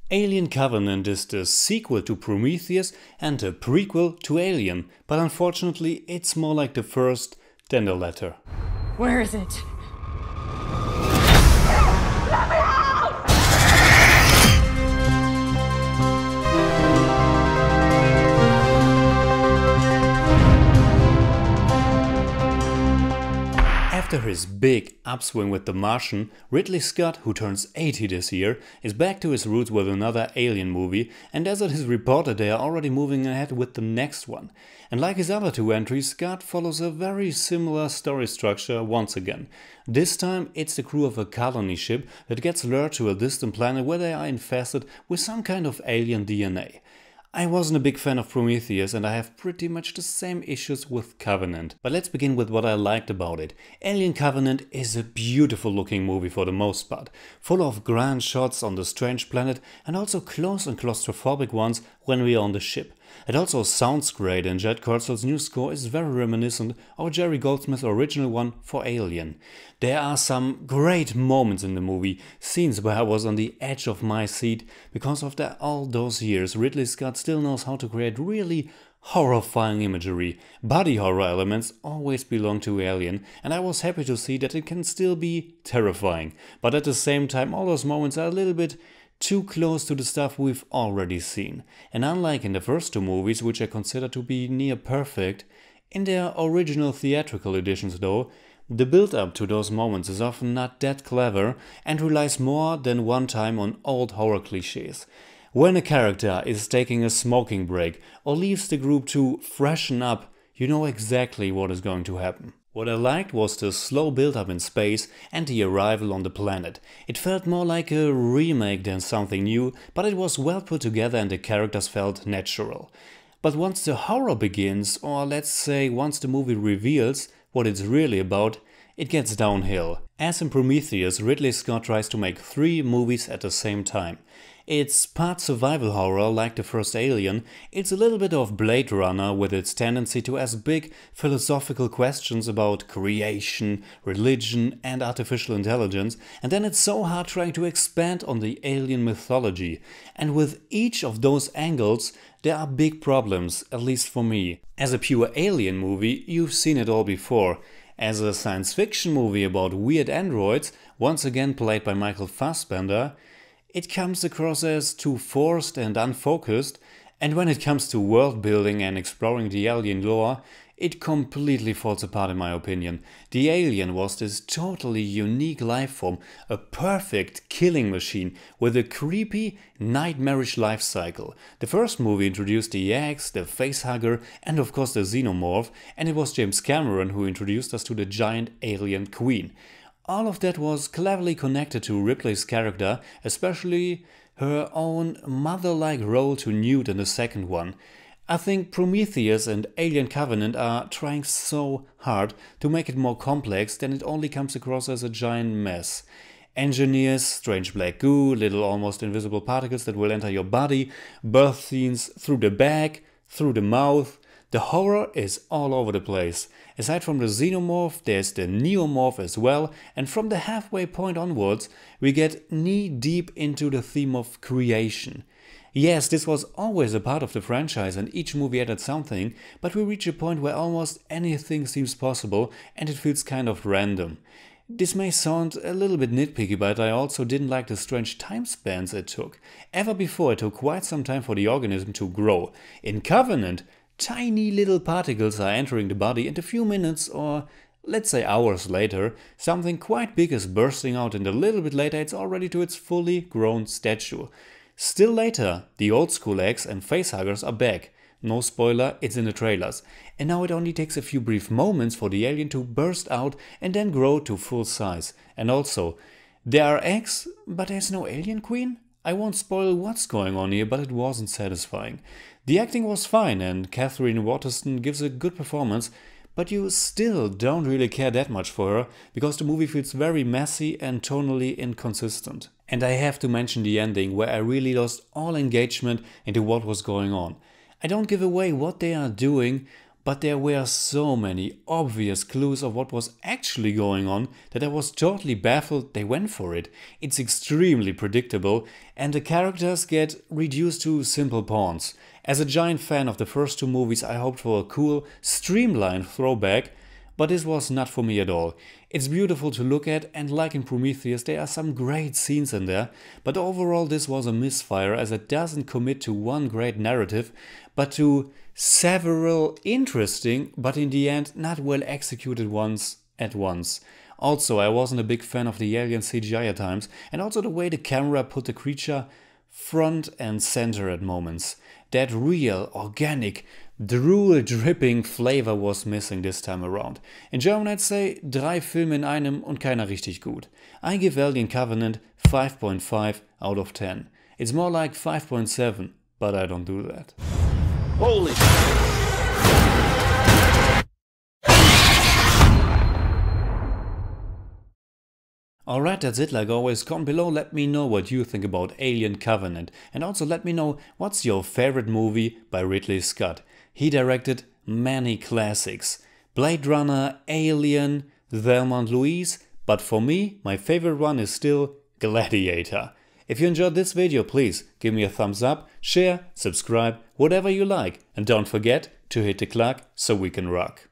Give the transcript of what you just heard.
Alien Covenant is the sequel to Prometheus and a prequel to Alien, but unfortunately it's more like the first than the latter. Where is it? After his big upswing with The Martian, Ridley Scott, who turns 80 this year, is back to his roots with another Alien movie, and as it is reported they are already moving ahead with the next one. And like his other two entries, Scott follows a very similar story structure once again. This time it's the crew of a colony ship that gets lured to a distant planet where they are infested with some kind of alien DNA. I wasn't a big fan of Prometheus and I have pretty much the same issues with Covenant. But let's begin with what I liked about it. Alien Covenant is a beautiful looking movie for the most part, full of grand shots on the strange planet and also close and claustrophobic ones when we are on the ship. It also sounds great and Jed Kurzel's new score is very reminiscent of Jerry Goldsmith's original one for Alien. There are some great moments in the movie, scenes where I was on the edge of my seat because of all those years Ridley Scott still knows how to create really horrifying imagery. Body horror elements always belong to Alien and I was happy to see that it can still be terrifying, but at the same time all those moments are a little bit too close to the stuff we've already seen. And unlike in the first two movies, which I consider to be near perfect, in their original theatrical editions though, the build-up to those moments is often not that clever and relies more than one time on old horror cliches. When a character is taking a smoking break or leaves the group to freshen up, you know exactly what is going to happen. What I liked was the slow build-up in space and the arrival on the planet. It felt more like a remake than something new, but it was well put together and the characters felt natural. But once the horror begins, or let's say once the movie reveals what it's really about, it gets downhill. As in Prometheus, Ridley Scott tries to make 3 movies at the same time. It's part survival horror like the first Alien, it's a little bit of Blade Runner with its tendency to ask big philosophical questions about creation, religion and artificial intelligence, and then it's so hard trying to expand on the alien mythology. And with each of those angles there are big problems, at least for me. As a pure alien movie, you've seen it all before. As a science fiction movie about weird androids, once again played by Michael Fassbender, it comes across as too forced and unfocused, and when it comes to world building and exploring the alien lore, it completely falls apart in my opinion. The alien was this totally unique life form, a perfect killing machine with a creepy, nightmarish life cycle. The first movie introduced the eggs, the facehugger and of course the xenomorph, and it was James Cameron who introduced us to the giant alien queen. All of that was cleverly connected to Ripley's character, especially her own mother-like role to Newt in the second one. I think Prometheus and Alien Covenant are trying so hard to make it more complex than it only comes across as a giant mess. Engineers, strange black goo, little almost invisible particles that will enter your body, birth scenes through the back, through the mouth. The horror is all over the place. Aside from the xenomorph, there's the neomorph as well, and from the halfway point onwards, we get knee-deep into the theme of creation. Yes, this was always a part of the franchise and each movie added something, but we reach a point where almost anything seems possible and it feels kind of random. This may sound a little bit nitpicky, but I also didn't like the strange time spans it took. Ever before, it took quite some time for the organism to grow. In Covenant, tiny little particles are entering the body and a few minutes or let's say hours later, something quite big is bursting out and a little bit later it's already to its fully grown stature. Still later, the old school eggs and facehuggers are back. No spoiler, it's in the trailers. And now it only takes a few brief moments for the alien to burst out and then grow to full size. And also, there are eggs, but there's no alien queen? I won't spoil what's going on here, but it wasn't satisfying. The acting was fine and Katherine Waterston gives a good performance, but you still don't really care that much for her because the movie feels very messy and tonally inconsistent. And I have to mention the ending, where I really lost all engagement into what was going on. I don't give away what they are doing, but there were so many obvious clues of what was actually going on that I was totally baffled they went for it. It's extremely predictable and the characters get reduced to simple pawns. As a giant fan of the first two movies, I hoped for a cool, streamlined throwback, but this was not for me at all. It's beautiful to look at, and like in Prometheus, there are some great scenes in there, but overall this was a misfire as it doesn't commit to one great narrative, but to several interesting, but in the end not well executed ones at once. Also, I wasn't a big fan of the alien CGI at times, and also the way the camera put the creature front and center at moments. That real, organic, drool-dripping flavor was missing this time around. In German I'd say 3 Filme in einem und keiner richtig gut. I give Alien Covenant 5.5 out of 10. It's more like 5.7, but I don't do that. Holy! Alright, that's it. Like always, comment below, let me know what you think about Alien Covenant, and also let me know what's your favorite movie by Ridley Scott. He directed many classics: Blade Runner, Alien, Thelma and Louise, but for me, my favorite one is still Gladiator. If you enjoyed this video, please give me a thumbs up, share, subscribe, whatever you like, and don't forget to hit the clock so we can rock.